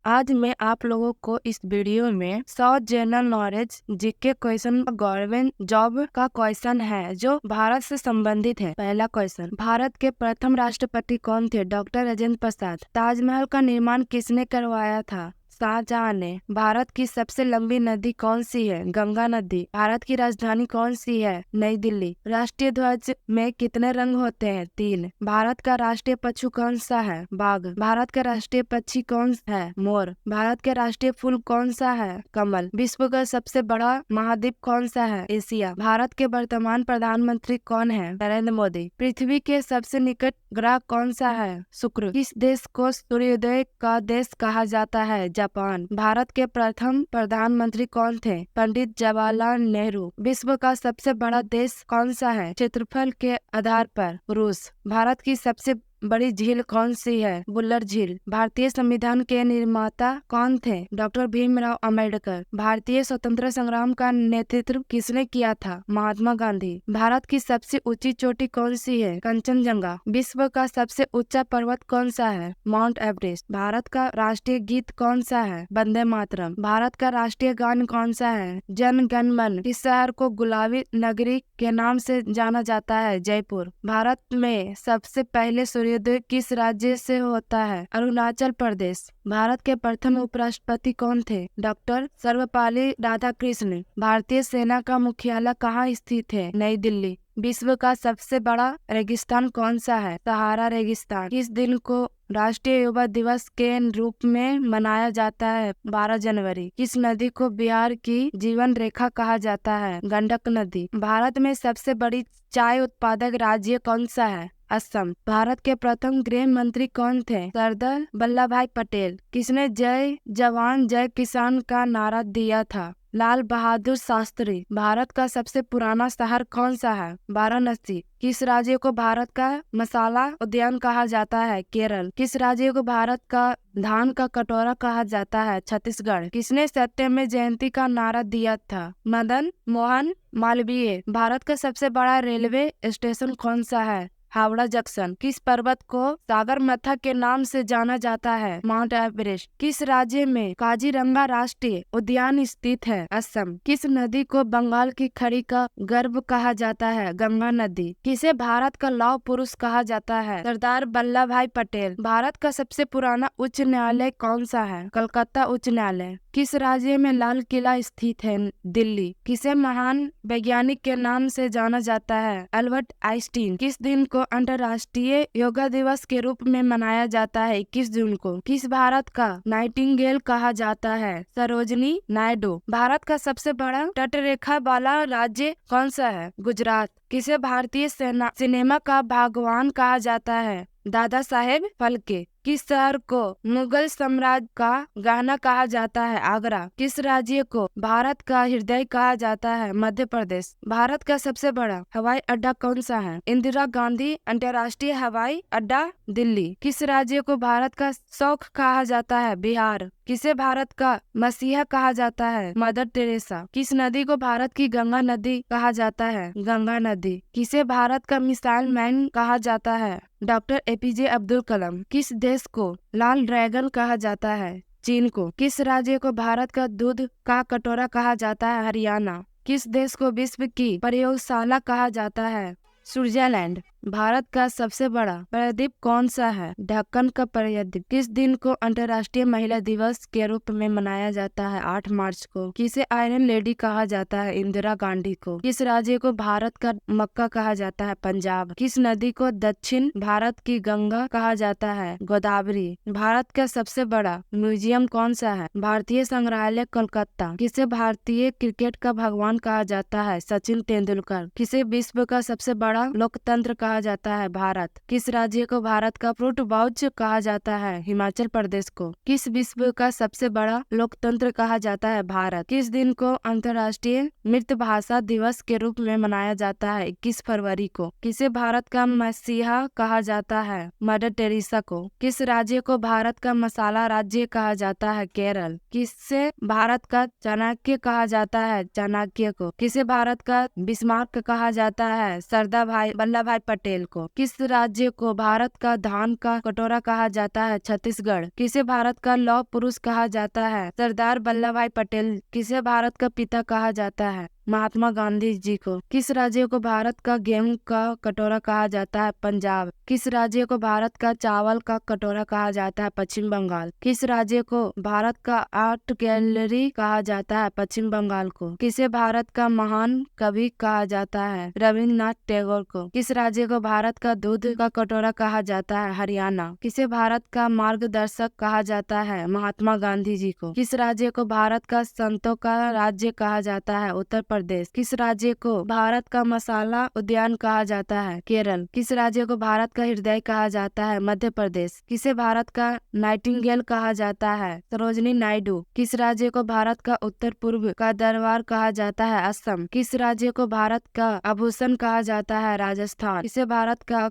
आज मैं आप लोगों को इस वीडियो में 100 general knowledge GK question government job का क्वेश्चन है जो भारत से संबंधित है। पहला क्वेश्चन, भारत के प्रथम राष्ट्रपति कौन थे? डॉक्टर राजेंद्र प्रसाद। ताजमहल का निर्माण किसने करवाया था? शाहजहां ने। भारत की सबसे लंबी नदी कौन सी है? गंगा नदी। भारत की राजधानी कौन सी है? नई दिल्ली। राष्ट्रीय ध्वज में कितने रंग होते हैं? 3। भारत का राष्ट्रीय पशु कौन सा है? बाघ। भारत का राष्ट्रीय पक्षी कौन है? मोर। भारत के राष्ट्रीय फूल कौन सा है? कमल। विश्व का सबसे बड़ा महाद्वीप कौन सा है? एशिया। भारत के वर्तमान प्रधानमंत्री कौन है? नरेंद्र मोदी। पृथ्वी के सबसे निकट ग्रह कौन सा है? शुक्र। किस देश को सूर्योदय का देश कहा जाता है? जापान। भारत के प्रथम प्रधानमंत्री कौन थे? पंडित जवाहरलाल नेहरू। विश्व का सबसे बड़ा देश कौन सा है क्षेत्रफल के आधार पर? रूस। भारत की सबसे बड़ी झील कौन सी है? बुल्लर झील। भारतीय संविधान के निर्माता कौन थे? डॉक्टर भीमराव अम्बेडकर। भारतीय स्वतंत्रता संग्राम का नेतृत्व किसने किया था? महात्मा गांधी। भारत की सबसे ऊंची चोटी कौन सी है? कंचनजंगा। विश्व का सबसे ऊंचा पर्वत कौन सा है? Mount Everest. भारत का राष्ट्रीय गीत कौन सा है? वंदे मातरम। भारत का राष्ट्रीय गान कौन सा है? जन गण मन। इस शहर को गुलाबी नगरी के नाम से जाना जाता है? जयपुर। भारत में सबसे पहले सूर्योदय किस राज्य से होता है? अरुणाचल प्रदेश। भारत के प्रथम उपराष्ट्रपति कौन थे? डॉक्टर सर्वपल्ली राधाकृष्णन। भारतीय सेना का मुख्यालय कहाँ स्थित है? नई दिल्ली। विश्व का सबसे बड़ा रेगिस्तान कौन सा है? सहारा रेगिस्तान। किस दिन को राष्ट्रीय युवा दिवस के रूप में मनाया जाता है? 12 जनवरी। किस नदी को बिहार की जीवन रेखा कहा जाता है? गंडक नदी। भारत में सबसे बड़ी चाय उत्पादक राज्य कौन सा है? असम। भारत के प्रथम गृह मंत्री कौन थे? सरदार वल्लभ भाई पटेल। किसने जय जवान जय किसान का नारा दिया था? लाल बहादुर शास्त्री। भारत का सबसे पुराना शहर कौन सा है? वाराणसी। किस राज्य को भारत का मसाला उद्यान कहा जाता है? केरल। किस राज्य को भारत का धान का कटोरा कहा जाता है? छत्तीसगढ़। किसने सत्यमेव जयंती का नारा दिया था? मदन मोहन मालवीय। भारत का सबसे बड़ा रेलवे स्टेशन कौन सा है? हावड़ा जंक्शन। किस पर्वत को सागरमाथा के नाम से जाना जाता है? Mount Everest. किस राज्य में काजीरंगा राष्ट्रीय उद्यान स्थित है? असम। किस नदी को बंगाल की खाड़ी का गर्भ कहा जाता है? गंगा नदी। किसे भारत का लौह पुरुष कहा जाता है? सरदार वल्लभ भाई पटेल। भारत का सबसे पुराना उच्च न्यायालय कौन सा है? कलकत्ता उच्च न्यायालय। किस राज्य में लाल किला स्थित है? दिल्ली। किसे महान वैज्ञानिक के नाम से जाना जाता है? Albert Einstein. किस दिन को अंतर्राष्ट्रीय योगा दिवस के रूप में मनाया जाता है? 21 जून को। किस भारत का नाइटिंगेल कहा जाता है? सरोजनी नायडू। भारत का सबसे बड़ा तटरेखा वाला राज्य कौन सा है? गुजरात। किसे भारतीय सिनेमा का भगवान कहा जाता है? दादा साहेब फाल्के। किस शहर को मुगल साम्राज्य का गहना कहा जाता है? आगरा। किस राज्य को भारत का हृदय कहा जाता है? मध्य प्रदेश। भारत का सबसे बड़ा हवाई अड्डा कौन सा है? इंदिरा गांधी अंतर्राष्ट्रीय हवाई अड्डा दिल्ली। किस राज्य को भारत का शौक कहा जाता है? बिहार। किसे भारत का मसीहा कहा जाता है? Mother Teresa. किस नदी को भारत की गंगा नदी कहा जाता है? गंगा नदी। किसे भारत का मिसाइल मैन कहा जाता है? Doctor APJ Abdul Kalam. किस देश को लाल ड्रैगन कहा जाता है? चीन को। किस राज्य को भारत का दूध का कटोरा कहा जाता है? हरियाणा। किस देश को विश्व की प्रयोगशाला कहा जाता है? स्विट्जरलैंड। भारत का सबसे बड़ा प्रायद्वीप कौन सा है? ढक्कन का प्रायद्वीप। किस दिन को अंतर्राष्ट्रीय महिला दिवस के रूप में मनाया जाता है? 8 मार्च को। किसे आयरन लेडी कहा जाता है? इंदिरा गांधी को। किस राज्य को भारत का मक्का कहा जाता है? पंजाब। किस नदी को दक्षिण भारत की गंगा कहा जाता है? गोदावरी। भारत का सबसे बड़ा म्यूजियम कौन सा है? भारतीय संग्रहालय कोलकाता। किसे भारतीय क्रिकेट का भगवान कहा जाता है? सचिन तेंदुलकर। किसे विश्व का सबसे बड़ा लोकतंत्र कहा जाता है? भारत। किस राज्य को भारत का फ्रूट बाउच कहा जाता है? हिमाचल प्रदेश को। किस विश्व का सबसे बड़ा लोकतंत्र कहा जाता है? भारत। किस दिन को अंतर्राष्ट्रीय मातृभाषा दिवस के रूप में मनाया जाता है? 21 फरवरी को। किसे भारत का मसीहा कहा जाता है? मदर टेरेसा को। किस राज्य को भारत का मसाला राज्य कहा जाता है? केरल। किससे भारत का चाणक्य कहा जाता है? चाणक्य को। किसे भारत का बिस्मार्क कहा जाता है? सरदार वल्लभ भाई पटेल पटेल को। किस राज्य को भारत का धान का कटोरा कहा जाता है? छत्तीसगढ़। किसे भारत का लौह पुरुष कहा जाता है? सरदार वल्लभ भाई पटेल। किसे भारत का पिता कहा जाता है? महात्मा गांधी जी को। किस राज्य को भारत का गेहूं का कटोरा कहा जाता है? पंजाब। किस राज्य को भारत का चावल का कटोरा कहा जाता है? पश्चिम बंगाल। किस राज्य को भारत का आर्ट गैलरी कहा जाता है? पश्चिम बंगाल को। किसे भारत का महान कवि कहा जाता है? रविन्द्रनाथ टैगोर को। किस राज्य को भारत का दूध का कटोरा कहा जाता है? हरियाणा। किसे भारत का मार्गदर्शक कहा जाता है? महात्मा गांधी जी को। किस राज्य को भारत का संतों का राज्य कहा जाता है? उत्तर प्रदेश। किस राज्य को भारत का मसाला उद्यान कहा जाता है? केरल। किस राज्य को भारत का हृदय कहा जाता है? मध्य प्रदेश। किसे भारत का नाइटिंगेल कहा जाता है? सरोजिनी नायडू। किस राज्य को भारत का उत्तर पूर्व का दरबार कहा जाता है? असम। किस राज्य को भारत का आभूषण कहा जाता है? राजस्थान। किसे भारत का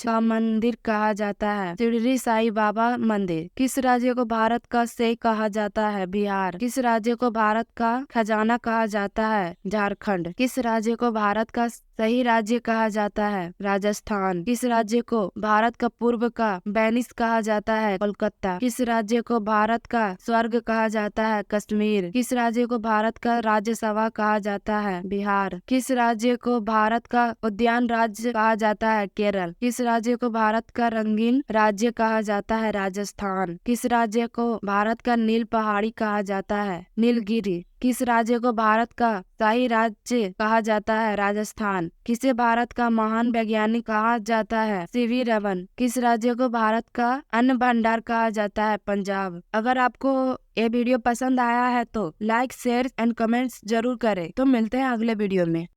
का मंदिर कहा जाता है? शिरडी साई बाबा मंदिर। किस राज्य को भारत का से कहा जाता है? बिहार। किस राज्य को भारत का खजाना कहा जाता है? झारखंड। किस राज्य को भारत का सही राज्य कहा जाता है? राजस्थान। किस राज्य को भारत का पूर्व का वेनिस कहा जाता है? कोलकाता। किस राज्य को भारत का स्वर्ग कहा जाता है? कश्मीर। किस राज्य को भारत का राज्यसभा कहा जाता है? बिहार। किस राज्य को भारत का उद्यान राज्य कहा जाता है? केरल। किस राज्य को भारत का रंगीन राज्य कहा जाता है? राजस्थान। किस राज्य को भारत का नील पहाड़ी कहा जाता है? नीलगिरी। किस राज्य को भारत का शाही राज्य कहा जाता है? राजस्थान। किसे भारत का महान वैज्ञानिक कहा जाता है? सीवी रमन। किस राज्य को भारत का अन्न भंडार कहा जाता है? पंजाब। अगर आपको ये वीडियो पसंद आया है तो लाइक, शेयर एंड कमेंट्स जरूर करें। तो मिलते हैं अगले वीडियो में।